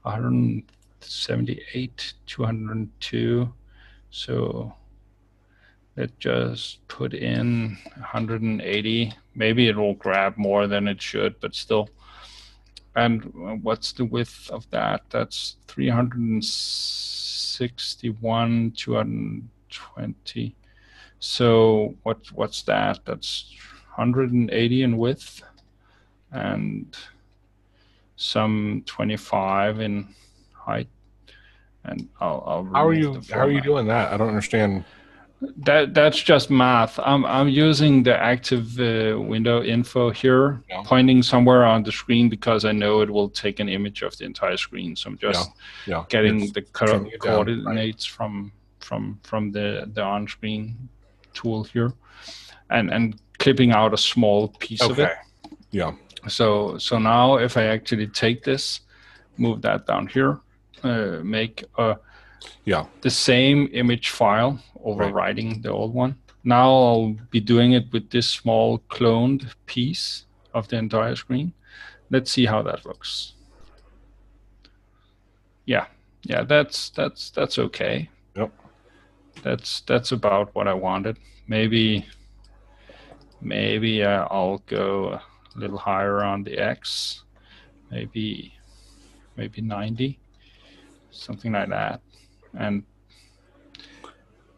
178, 202. So let's just put in 180. Maybe it will grab more than it should, but still. And what's the width of that? That's 361, 220. So what's that? That's 180 in width and some 25 in height. And I'll How are you doing that? I don't understand. That's just math. I'm using the active window info here, pointing somewhere on the screen because I know it will take an image of the entire screen. So I'm just getting the coordinates from the on-screen tool here, and clipping out a small piece of it. Yeah. So now if I actually take this, move that down here, make a the same image file, overwriting the old one. Now I'll be doing it with this small cloned piece of the entire screen. Let's see how that looks. Yeah, that's okay. Yep. That's about what I wanted. Maybe I'll go a little higher on the X. Maybe 90, something like that. And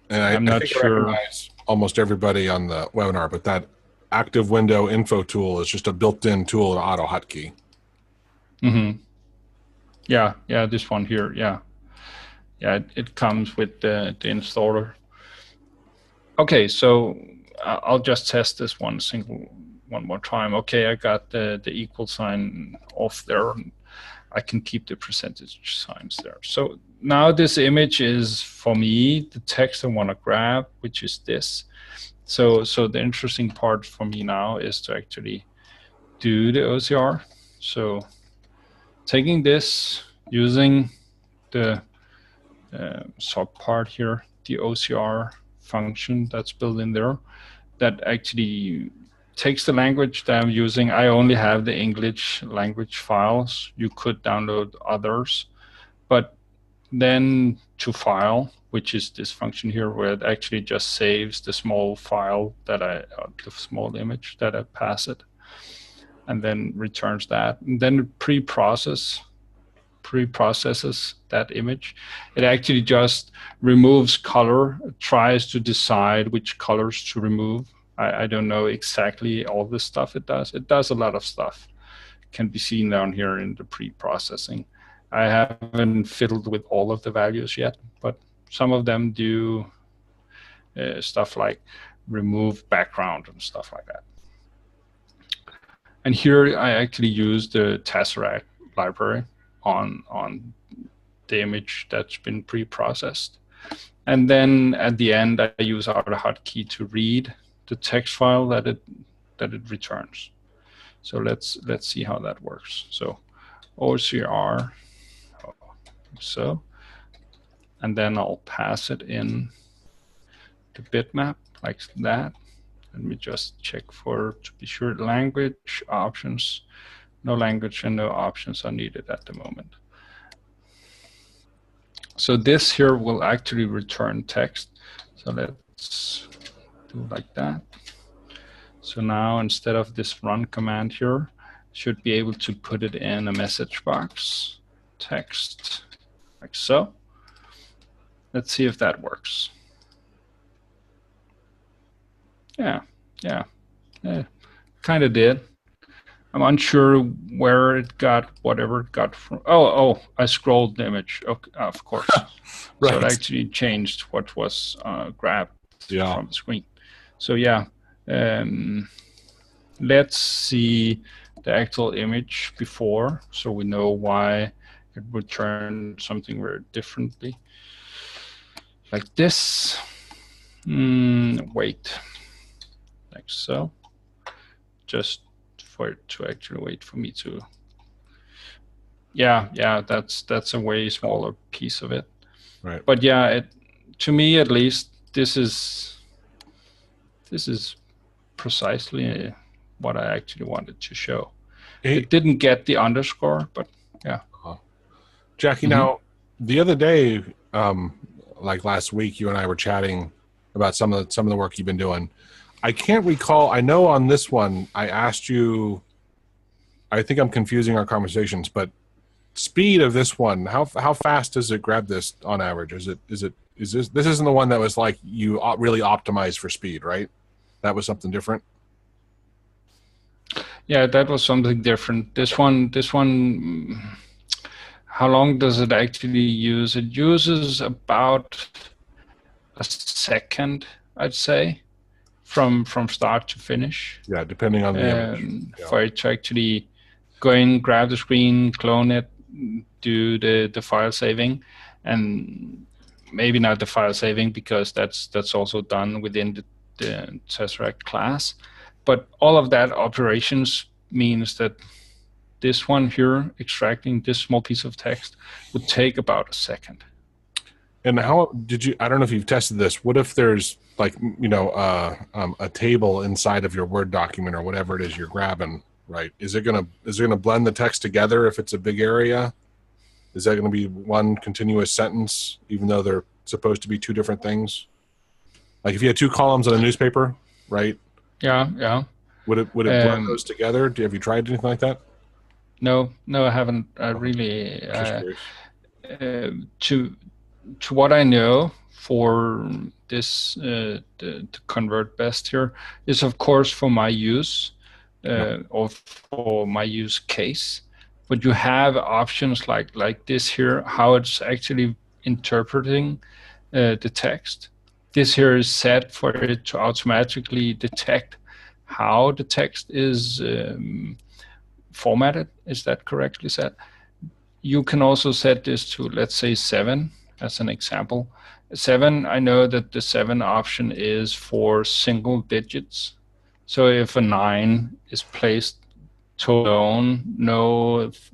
I'm not sure. I recognize almost everybody on the webinar, but that active window info tool is just a built-in tool in AutoHotkey. Yeah, this one here. Yeah, it comes with the installer. Okay, so I'll just test this one more time. Okay, I got the equal sign off there. I can keep the percentage signs there. So now this image is, for me, the text I want to grab, which is this. So the interesting part for me now is to actually do the OCR. So taking this, using the sub part here, the OCR function that's built in there, that actually takes the language that I'm using. I only have the English language files. You could download others, but then to file, which is this function here, where it actually just saves the small file that the small image that I pass it, and then returns that, and then it preprocesses that image. It actually just removes color, tries to decide which colors to remove. I don't know exactly all the stuff it does. It does a lot of stuff. It can be seen down here in the pre-processing. I haven't fiddled with all of the values yet, but some of them do stuff like remove background and stuff like that. And here I actually use the Tesseract library on the image that's been pre-processed. And then at the end, I use AutoHotkey to read the text file that it returns. So let's see how that works. So OCR, so, and then I'll pass it in the bitmap like that. Let me just check to be sure. Language options, no language and no options are needed at the moment. So this here will actually return text. So let's do like that. So now instead of this run command here, should be able to put it in a message box, text, like so. Let's see if that works. Yeah, kind of did. I'm unsure where it got, whatever it got from. Oh, I scrolled the image, okay, of course. Right. So it actually changed what was grabbed from the screen. So yeah, let's see the actual image before, so we know why it returned something very differently. Like this. Wait. Like so. Just for it to actually wait for me to. Yeah, that's a way smaller piece of it. Right. But yeah, to me at least, this is precisely what I actually wanted to show. It didn't get the underscore, but yeah. Jackie, now the other day, like last week, you and I were chatting about some of the work you've been doing. I can't recall. I know on this one I asked you. I think I'm confusing our conversations, but speed of this one, how fast does it grab this on average? Is this isn't the one that was like you really optimized for speed, right? That was something different. Yeah, that was something different. This one, how long does it actually use? It uses about a second, I'd say, from start to finish. Yeah, depending on the image. For it to actually go in, grab the screen, clone it, do the file saving, and maybe not the file saving because that's also done within the Tesseract class. But all of that operations means that this one here, extracting this small piece of text, would take about a second. And how did you? I don't know if you've tested this. What if there's like a table inside of your Word document or whatever it is you're grabbing? Right? Is it gonna blend the text together if it's a big area? Is that going to be one continuous sentence, even though they're supposed to be two different things? Like if you had two columns in a newspaper, right? Yeah. Would it blend those together? Have you tried anything like that? No, I haven't. I really to what I know for this the convert best here is of course for my use or for my use case. But you have options like this here, how it's actually interpreting the text. This here is set for it to automatically detect how the text is formatted. Is that correctly set? You can also set this to, let's say, 7 as an example. 7, I know that the 7 option is for single digits. So if a 9 is placed tone,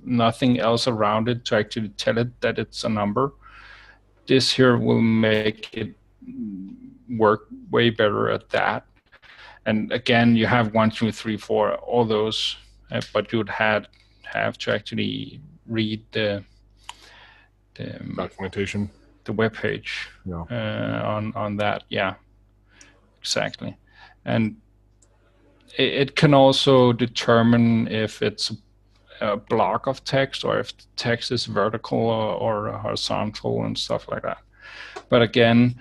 nothing else around it to actually tell it that it's a number, this here will make it work way better at that. And again, you have 1, 2, 3, 4, all those, but you would have to actually read the documentation, the web page on that. Yeah, exactly. And it can also determine if it's a block of text or if the text is vertical or horizontal and stuff like that. But again,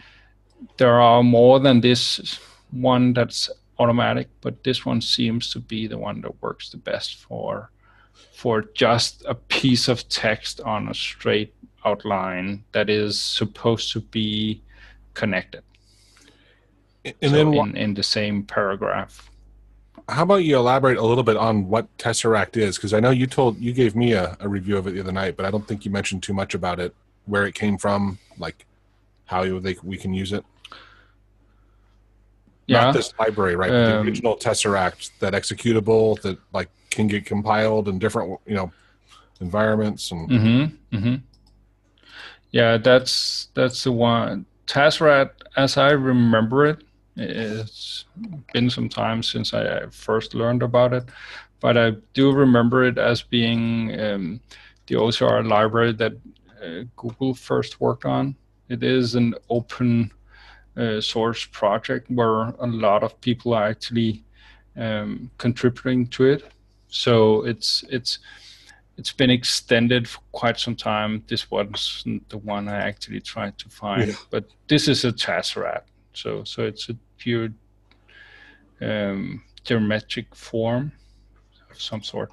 there are more than this one that's automatic, but this one seems to be the one that works the best for just a piece of text on a straight outline that is supposed to be connected. And so then in the same paragraph. how about you elaborate a little bit on what Tesseract is? Because I know you gave me a review of it the other night, but I don't think you mentioned too much about it, where it came from, like how we can use it. Yeah. Not this library, right? But the original Tesseract, that executable that like can get compiled in different environments and. Yeah, that's the one. Tesseract, as I remember it, it's been some time since I first learned about it, but I do remember it as being the OCR library that Google first worked on. It is an open source project where a lot of people are actually contributing to it. So it's been extended for quite some time. This wasn't the one I actually tried to find, but this is a Tesseract. So it's a pure geometric form of some sort.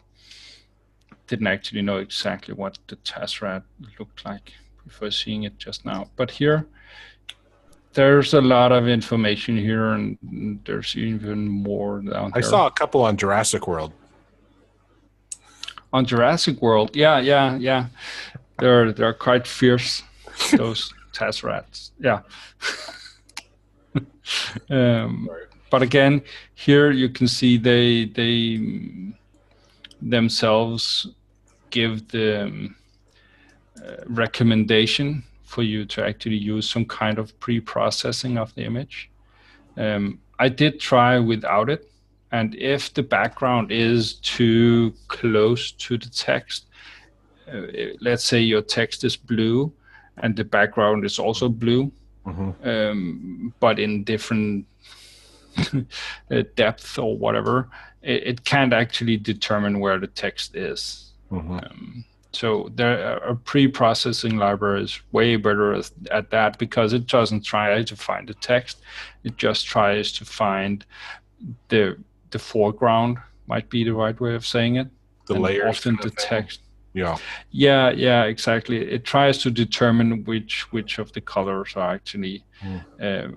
Didn't actually know exactly what the Tesseract looked like before seeing it just now. But here, there's a lot of information here, and there's even more down here. I saw a couple on Jurassic World. On Jurassic World, yeah. They're quite fierce, those Tesseracts. Yeah. But again, here you can see they themselves give the recommendation for you to actually use some kind of pre-processing of the image. I did try without it. And if the background is too close to the text, let's say your text is blue and the background is also blue, but in different depth or whatever, it can't actually determine where the text is. So a pre-processing library is way better at that, because it doesn't try to find the text. It just tries to find the foreground, might be the right way of saying it. The layers. Often the text. Yeah, exactly. It tries to determine which of the colors are actually the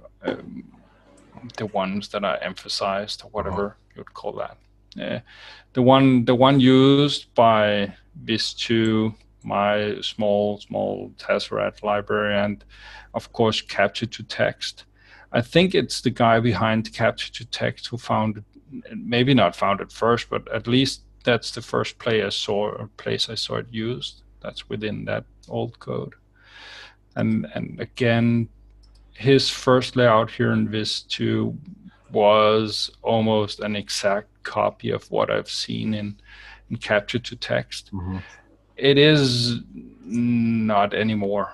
ones that are emphasized, or whatever you'd call that. The one used by Vis2, my small Tesseract library, and of course Capture to Text. I think it's the guy behind Capture to Text who found it, maybe not found it first, but at least that's the first place I saw it used. That's within that old code. And again, his first layout here in Vis2 was almost an exact copy of what I've seen in Capture to Text. It is not anymore.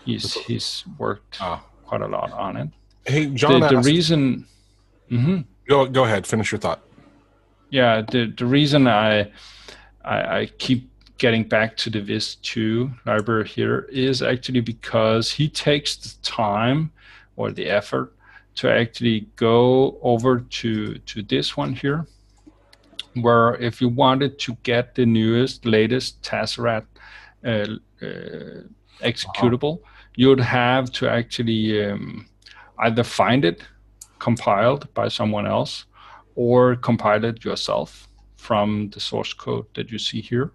He's worked quite a lot on it. Hey, John, the reason. Go ahead. Finish your thought. Yeah, the reason I keep getting back to the Vis2 library here is actually because he takes the time or the effort to actually go over to this one here, where if you wanted to get the latest Tesseract executable, you'd have to actually either find it compiled by someone else or compile it yourself from the source code that you see here.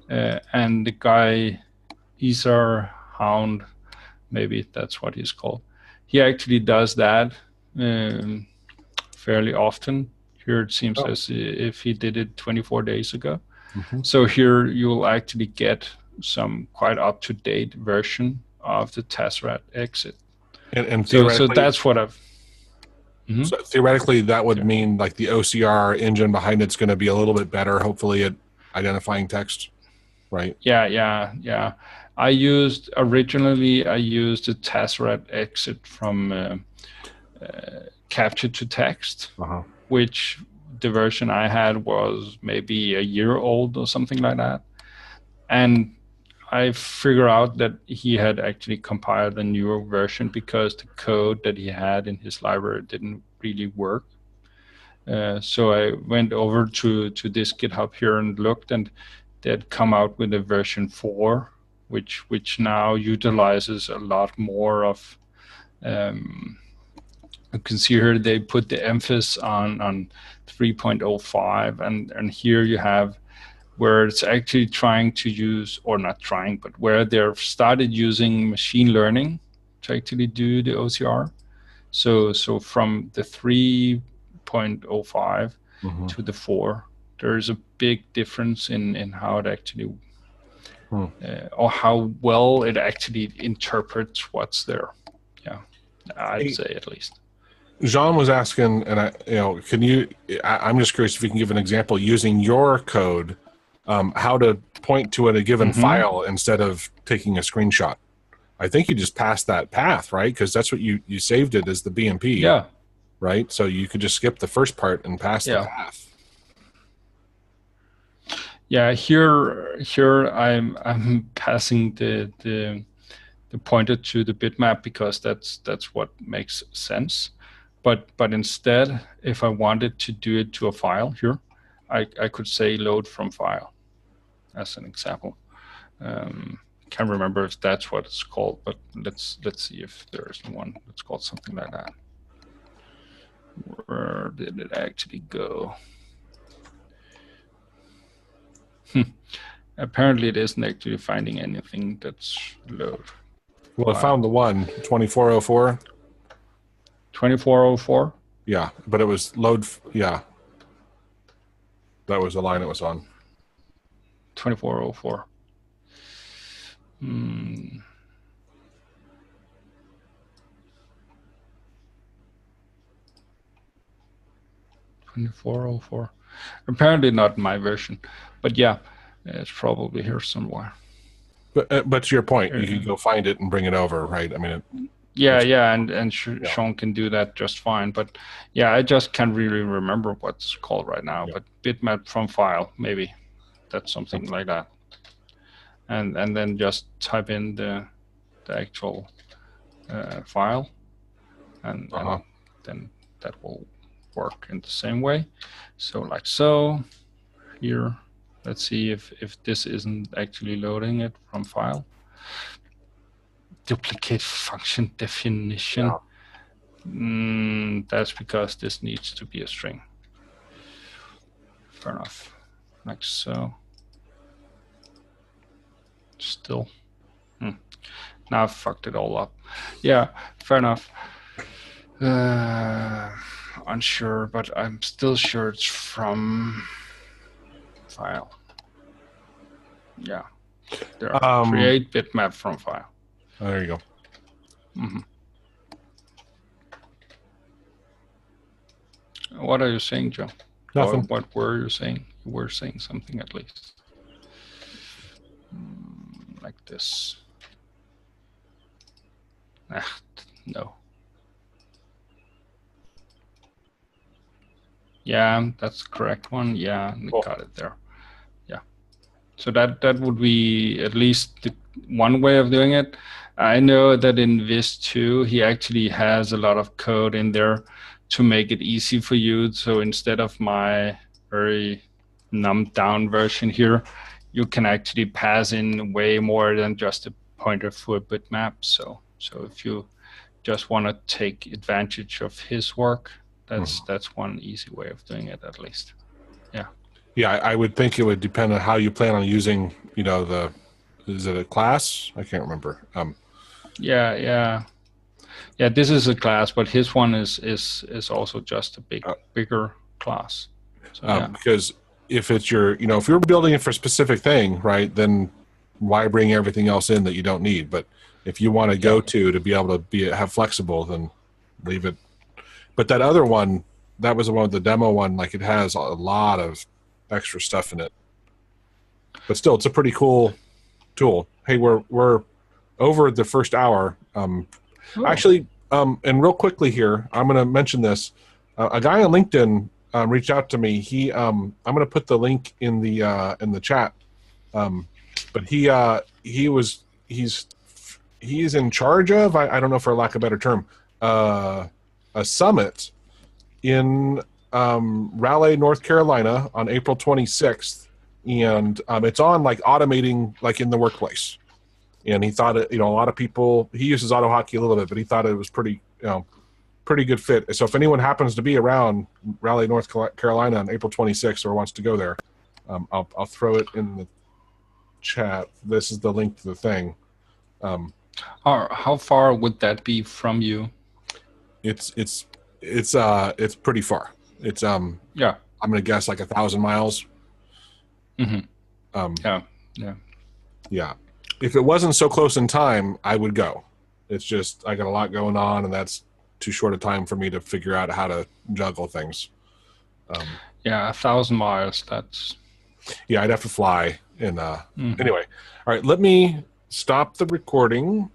And the guy, Isar Hound, maybe that's what he's called, he actually does that fairly often. Here it seems as if he did it 24 days ago. So here you'll actually get some quite up-to-date version of the Tesseract exit. And so that's what I've... So theoretically, that would mean like the OCR engine behind it's going to be a little bit better, hopefully, at identifying text, right? Yeah. Originally I used the Tesseract exit from Capture to Text, which the version I had was maybe a year old or something like that. And I figured out that he had actually compiled a newer version because the code that he had in his library didn't really work. So I went over to this GitHub here and looked, and they had come out with a version 4, which now utilizes a lot more of. You can see here they put the emphasis on 3.05, and here you have where it's actually trying to use, or not trying, but where they've started using machine learning to actually do the OCR. So from the 3.05 to the 4, there's a big difference in how it actually, or how well it actually interprets what's there. Yeah, I'd say at least. Jean was asking, and I'm just curious if you can give an example using your code, how to point to a given file instead of taking a screenshot. I think you just passed that path, right? Because that's what you saved it as the BMP. Yeah. Right? So you could just skip the first part and pass the path. Yeah, here I'm passing the pointer to the bitmap because that's what makes sense. But instead, if I wanted to do it to a file here, I could say load from file as an example. Can't remember if that's what it's called, but let's see if there's one that's called something like that. Where did it actually go? Apparently it isn't actually finding anything that's load. Well, I found the one, 2404. 2404? Yeah, but it was load, yeah. That was the line it was on. 2404. 2404. Apparently not my version, but yeah, it's probably here somewhere. But to your point, you could go find it and bring it over, right? I mean, and Sean can do that just fine. But yeah, I just can't really remember what it's called right now. But bitmap from file, maybe that's something like that. And then just type in the actual file, and then that will work in the same way. So like so, here, let's see if this isn't actually loading it from file. Duplicate function definition. That's because this needs to be a string. Fair enough. Like so. Still. Now I've fucked it all up. Yeah, fair enough. Unsure, but I'm still sure it's from file. Yeah. There. Create bitmap from file. Oh, there you go. What are you saying, Joe? Nothing. What were you saying? You were saying something at least. Like this. No. Yeah, that's the correct one. Yeah, cool. Got it there. Yeah. So that would be at least the one way of doing it. I know that in Vis 2, he actually has a lot of code in there to make it easy for you. So instead of my very numbed down version here, you can actually pass in way more than just a pointer for a bitmap. So if you just want to take advantage of his work, that's one easy way of doing it, at least. Yeah. Yeah, I would think it would depend on how you plan on using, is it a class? I can't remember. Yeah. This is a class, but his one is also just a bigger class. So, because if it's if you're building it for a specific thing, right, then why bring everything else in that you don't need? But if you want to go to be able to have flexible, then leave it. But that other one, that was the one with the demo one, like it has a lot of extra stuff in it. But still, it's a pretty cool tool. Hey, we're over the first hour. Actually, and real quickly here, I'm going to mention this. A guy on LinkedIn reached out to me. I'm going to put the link in the chat. But he's in charge of, I don't know, for lack of a better term, a summit in Raleigh, North Carolina on April 26th. And it's on like automating like in the workplace. And he thought, a lot of people, he uses AutoHotkey a little bit, but he thought it was pretty, pretty good fit. So if anyone happens to be around Raleigh, North Carolina on April 26th or wants to go there, I'll throw it in the chat. This is the link to the thing. How far would that be from you? It's pretty far. It's yeah. I'm gonna guess like 1,000 miles. Yeah. If it wasn't so close in time, I would go. It's just I got a lot going on, and that's too short a time for me to figure out how to juggle things. Yeah, 1,000 miles. That's. Yeah, I'd have to fly. And anyway, all right. Let me stop the recording.